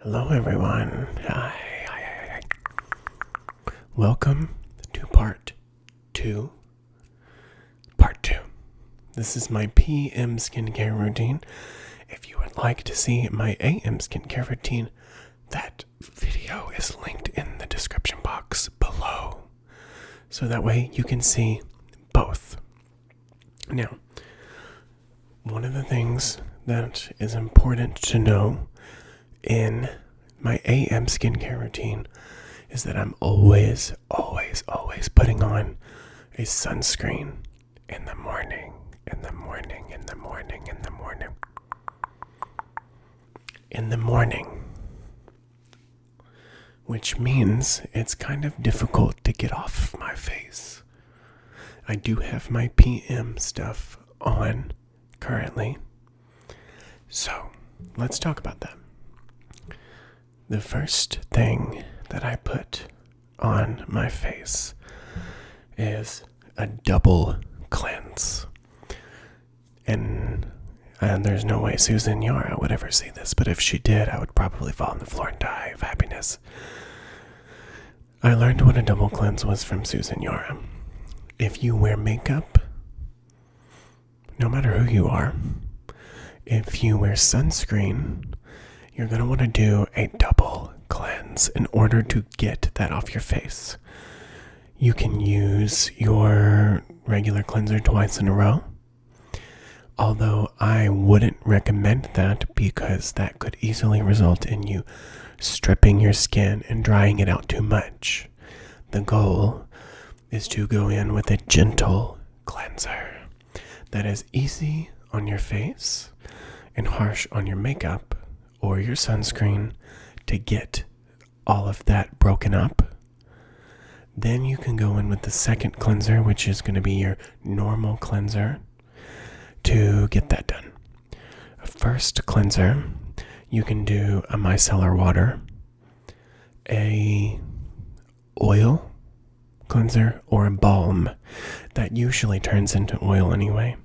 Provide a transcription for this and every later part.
Hello everyone. Hi. Welcome to part 2. This is my PM skincare routine. If you would like to see my AM skincare routine, that video is linked in the description box below. So that way you can see both. Now, one of the things that is important to know in my AM skincare routine is that I'm always putting on a sunscreen in the morning. Which means it's kind of difficult to get off my face. I do have my PM stuff on currently. So, let's talk about that. The first thing that I put on my face is a double cleanse. And there's no way Susan Yara would ever see this, but if she did, I would probably fall on the floor and die of happiness. I learned what a double cleanse was from Susan Yara. If you wear makeup, no matter who you are, if you wear sunscreen, you're going to want to do a double cleanse in order to get that off your face. You can use your regular cleanser twice in a row, although I wouldn't recommend that because that could easily result in you stripping your skin and drying it out too much. The goal is to go in with a gentle cleanser that is easy on your face and harsh on your makeup or your sunscreen to get all of that broken up. Then you can go in with the second cleanser, which is going to be your normal cleanser, to get that done. First cleanser, you can do a micellar water, a oil cleanser, or a balm. That usually turns into oil anyway.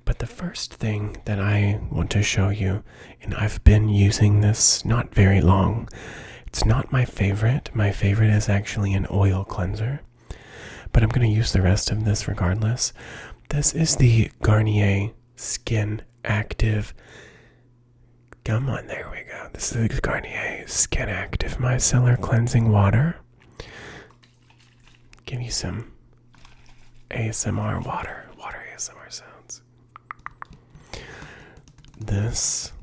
But the first thing that I want to show you, and I've been using this not very long, it's not my favorite. My favorite is actually an oil cleanser, but I'm going to use the rest of this regardless. This is the Garnier Skin Active. Come on, there we go. This is the Garnier Skin Active Micellar Cleansing Water. Give you some ASMR water ASMR sounds. This,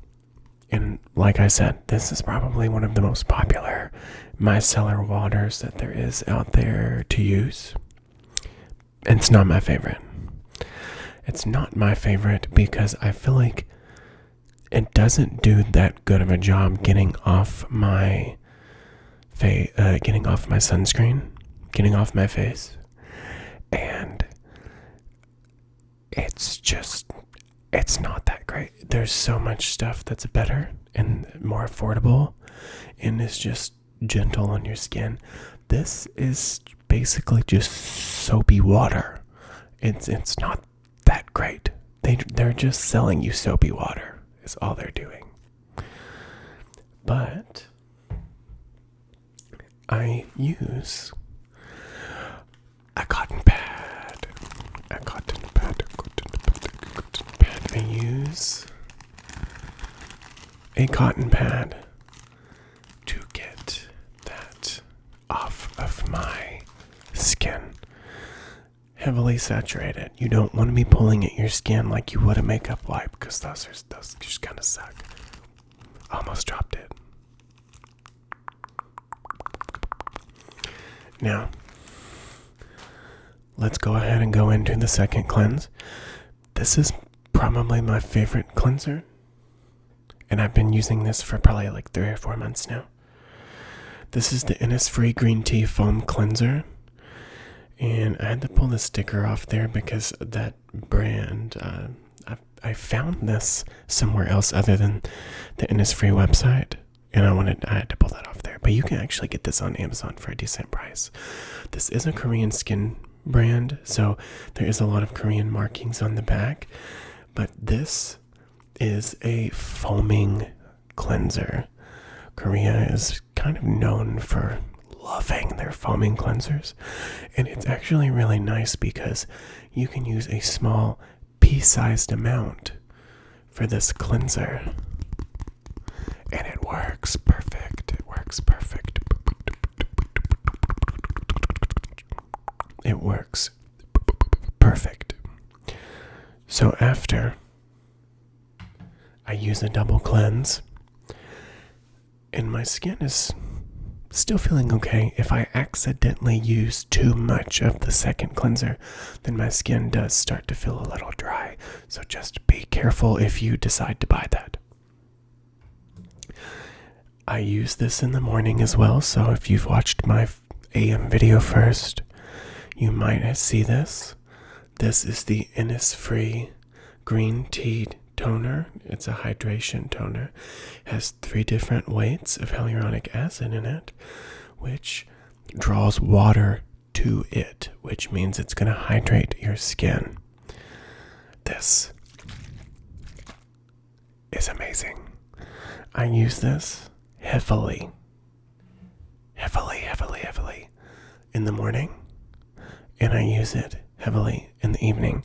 and like I said, this is probably one of the most popular micellar waters that there is out there to use. It's not my favorite. It's not my favorite because I feel like it doesn't do that good of a job getting off my getting off my sunscreen, getting off my face, and it's not that great. There's so much stuff that's better and more affordable and is just gentle on your skin. This is basically just soapy water. It's not that great. They're just selling you soapy water is all they're doing. But I use a cotton pad. I use a cotton pad to get that off of my skin. Heavily saturated. You don't want to be pulling at your skin like you would a makeup wipe because those just kind of suck. Almost dropped it. Now, let's go ahead and go into the second cleanse. This is probably my favorite cleanser, and I've been using this for probably like 3 or 4 months now. This is the Innisfree Green Tea Foam Cleanser, and I had to pull the sticker off there because that brand, I found this somewhere else other than the Innisfree website, and I had to pull that off there. But you can actually get this on Amazon for a decent price. This is a Korean skin brand, so there is a lot of Korean markings on the back, but this is a foaming cleanser Korea is kind of known for loving their foaming cleansers. And it's actually really nice because you can use a small pea-sized amount for this cleanser. And it works perfect. It works perfect. It works perfect. So after I use a double cleanse, and my skin is still feeling okay. If I accidentally use too much of the second cleanser, then my skin does start to feel a little dry. So just be careful if you decide to buy that. I use this in the morning as well, so if you've watched my AM video first, you might see this. This is the Innisfree Green Tea Toner. It's a hydration toner. It has 3 different weights of hyaluronic acid in it, which draws water to it, which means it's going to hydrate your skin. This is amazing. I use this heavily in the morning, and I use it heavily in the evening.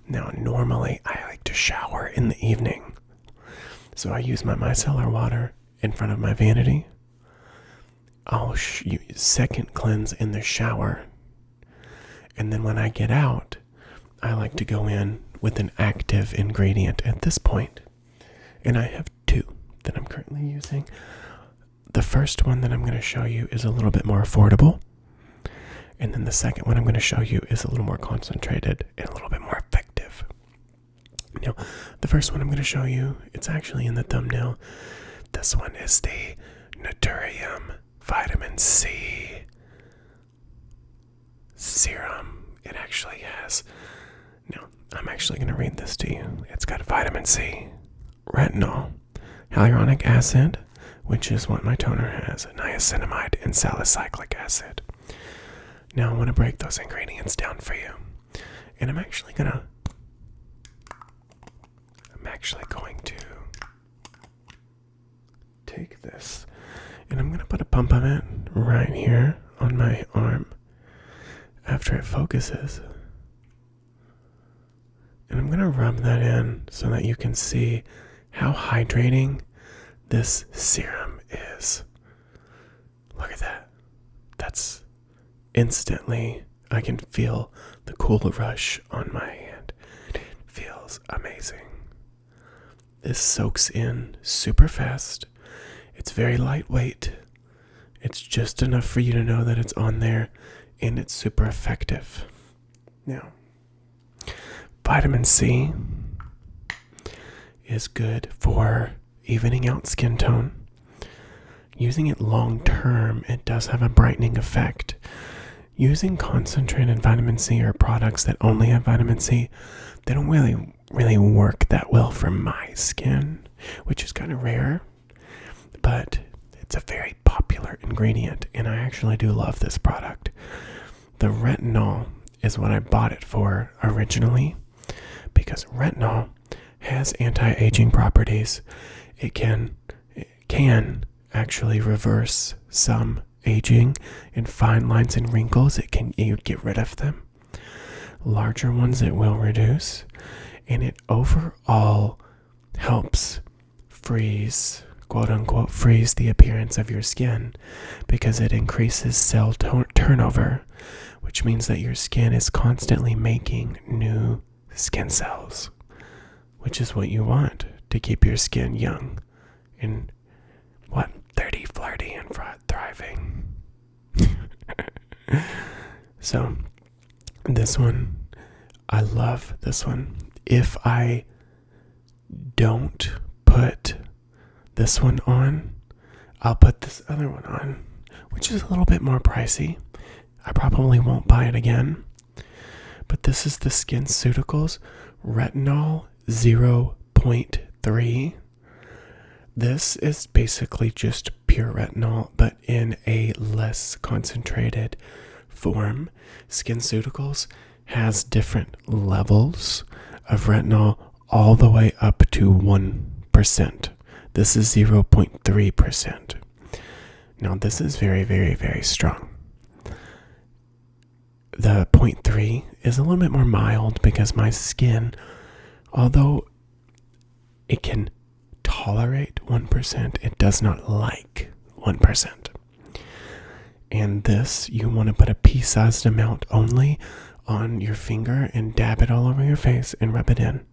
Now, normally I like to shower in the evening, so I use my micellar water in front of my vanity. I'll second cleanse in the shower, and then when I get out, I like to go in with an active ingredient at this point. And I have 2 that I'm currently using. The first one that I'm going to show you is a little bit more affordable. And then the second one I'm going to show you is a little more concentrated and a little bit more effective. Now, the first one I'm going to show you, it's actually in the thumbnail. This one is the Naturium Vitamin C Serum. It actually has, now I'm actually going to read this to you. It's got vitamin C, retinol, hyaluronic acid, which is what my toner has, niacinamide, and salicylic acid. Now I want to break those ingredients down for you. And I'm actually going to take this, and I'm going to put a pump of it right here on my arm after it focuses. And I'm going to rub that in so that you can see how hydrating this serum is. Look at that. That's instantly, I can feel the cool rush on my hand. It feels amazing. This soaks in super fast. It's very lightweight. It's just enough for you to know that it's on there, and it's super effective. Now, vitamin C is good for evening out skin tone. Using it long term, it does have a brightening effect. Using concentrated vitamin C or products that only have vitamin C, they don't really work that well for my skin, which is kind of rare, but it's a very popular ingredient, and I actually do love this product. The retinol is what I bought it for originally, because retinol has anti-aging properties. It can actually reverse some aging and fine lines and wrinkles. You get rid of them. Larger ones it will reduce, and it overall helps freeze, quote unquote, freeze the appearance of your skin, because it increases cell turnover, which means that your skin is constantly making new skin cells, which is what you want to keep your skin young and 30, flirty, and thriving. So this one, I love this one. If I don't put this one on, I'll put this other one on, which is a little bit more pricey. I probably won't buy it again. But this is the Skinceuticals Retinol 0.3. This is basically just pure retinol, but in a less concentrated form. Skinceuticals has different levels of retinol all the way up to 1%. This is 0.3%. Now this is very, very, very strong. The 0.3 is a little bit more mild because my skin, although it can tolerate 1%, it does not like 1%. And this, you want to put a pea-sized amount only on your finger and dab it all over your face and rub it in.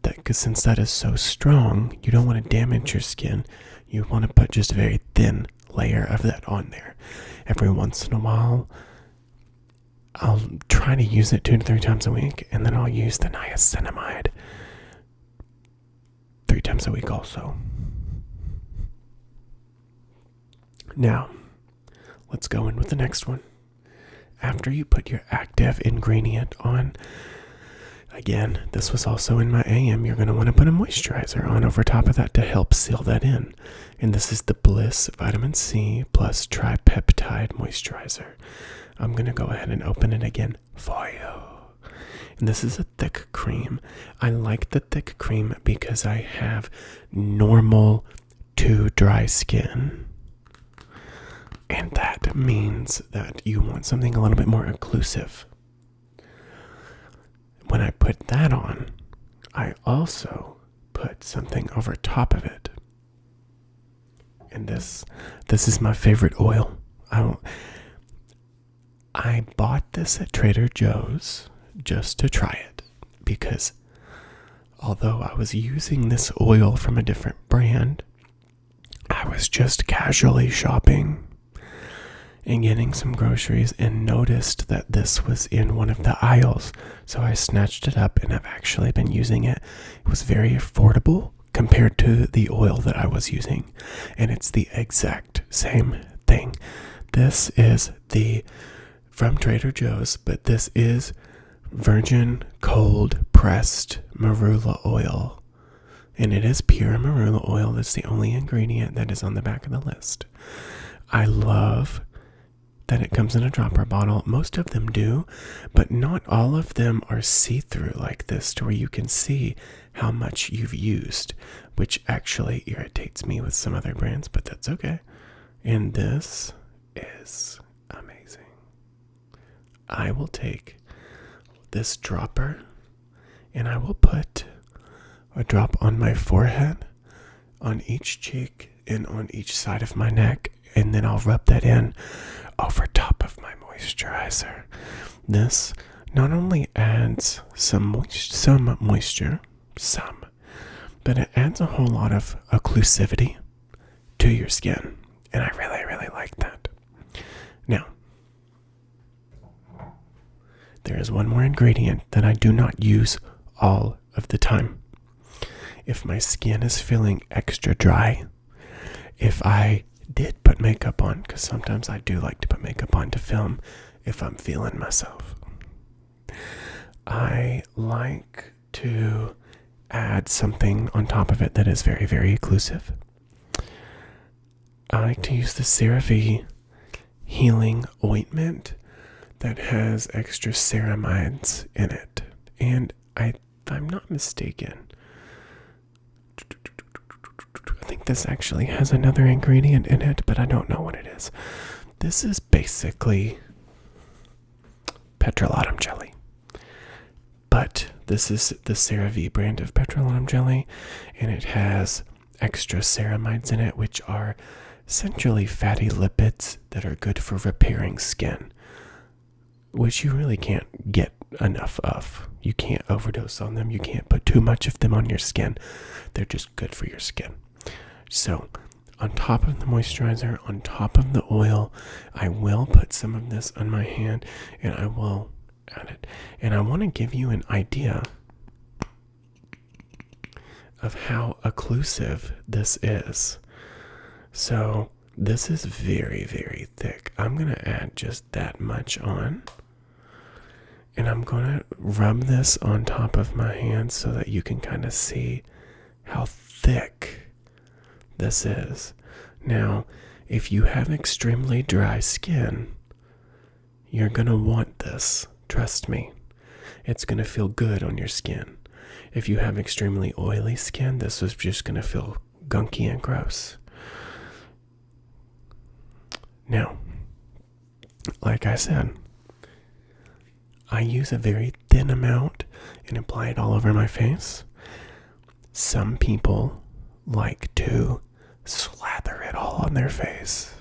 Because since that is so strong, you don't want to damage your skin. You want to put just a very thin layer of that on there. Every once in a while, I'll try to use it 2 to 3 times a week, and then I'll use the niacinamide 3 times a week also. Now, let's go in with the next one. After you put your active ingredient on, again, this was also in my AM, you're going to want to put a moisturizer on over top of that to help seal that in. And this is the Bliss Vitamin C plus Tripeptide Moisturizer. I'm going to go ahead and open it again for you. And this is a thick cream. I like the thick cream because I have normal to dry skin. And that means that you want something a little bit more occlusive. When I put that on, I also put something over top of it. And this is my favorite oil. I bought this at Trader Joe's just to try it because although I was using this oil from a different brand, I was just casually shopping and getting some groceries and noticed that this was in one of the aisles. So I snatched it up and I've actually been using it. It was very affordable compared to the oil that I was using. And it's the exact same thing. This is from Trader Joe's, but this is virgin cold pressed marula oil. And it is pure marula oil. That's the only ingredient that is on the back of the list. I love that it comes in a dropper bottle. Most of them do, but not all of them are see-through like this to where you can see how much you've used, which actually irritates me with some other brands, but that's okay. And this is amazing. I will take this dropper and I will put a drop on my forehead, on each cheek, and on each side of my neck, and then I'll rub that in over top of my moisturizer. This not only adds some moisture, but it adds a whole lot of occlusivity to your skin, and I really, really like that. Now, there is one more ingredient that I do not use all of the time. If my skin is feeling extra dry, if I did put makeup on, because sometimes I do like to put makeup on to film if I'm feeling myself, I like to add something on top of it that is very, very occlusive. I like to use the Seraphi healing ointment that has extra ceramides in it. And if I'm not mistaken, I think this actually has another ingredient in it, but I don't know what it is. This is basically petrolatum jelly. But this is the Seraphi brand of petrolatum jelly, and it has extra ceramides in it, which are essentially fatty lipids that are good for repairing skin, which you really can't get enough of. You can't overdose on them. You can't put too much of them on your skin. They're just good for your skin. So, on top of the moisturizer, on top of the oil, I will put some of this on my hand, and I will add it. And I want to give you an idea of how occlusive this is. So, this is very, very thick. I'm going to add just that much on. And I'm going to rub this on top of my hand so that you can kind of see how thick this is. Now, if you have extremely dry skin, you're going to want this. Trust me. It's going to feel good on your skin. If you have extremely oily skin, this is just going to feel gunky and gross. Now, like I said, I use a very thin amount and apply it all over my face. Some people like to slather it all on their face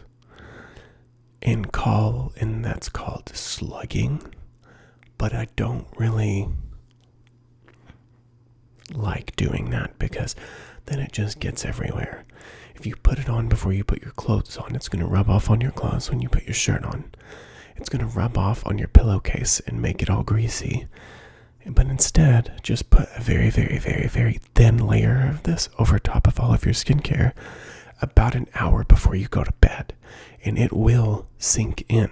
and that's called slugging, but I don't really like doing that because then it just gets everywhere. If you put it on before you put your clothes on, it's going to rub off on your clothes when you put your shirt on. It's going to rub off on your pillowcase and make it all greasy. But instead, just put a very, very, very, very thin layer of this over top of all of your skincare about an hour before you go to bed. And it will sink in,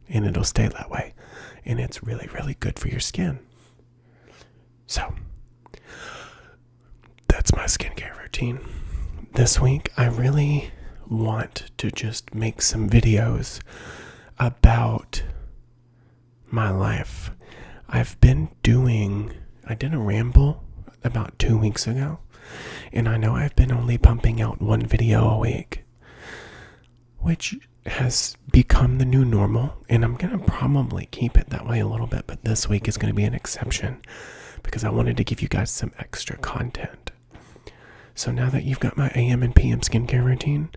and it'll stay that way. And it's really, really good for your skin. So, that's my skincare routine. This week, I really want to just make some videos about my life. I did a ramble about 2 weeks ago, and I know I've been only pumping out one video a week, which has become the new normal, and I'm going to probably keep it that way a little bit, but this week is going to be an exception because I wanted to give you guys some extra content. So now that you've got my AM and PM skincare routine,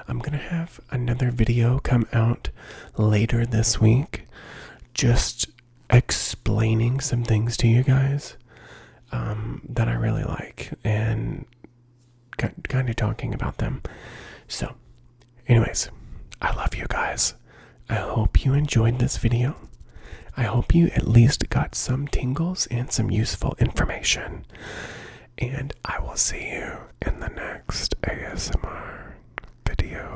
I'm going to have another video come out later this week, just explaining some things to you guys that I really like and kind of talking about them. So, anyways, I love you guys. I hope you enjoyed this video. I hope you at least got some tingles and some useful information. And I will see you in the next ASMR video.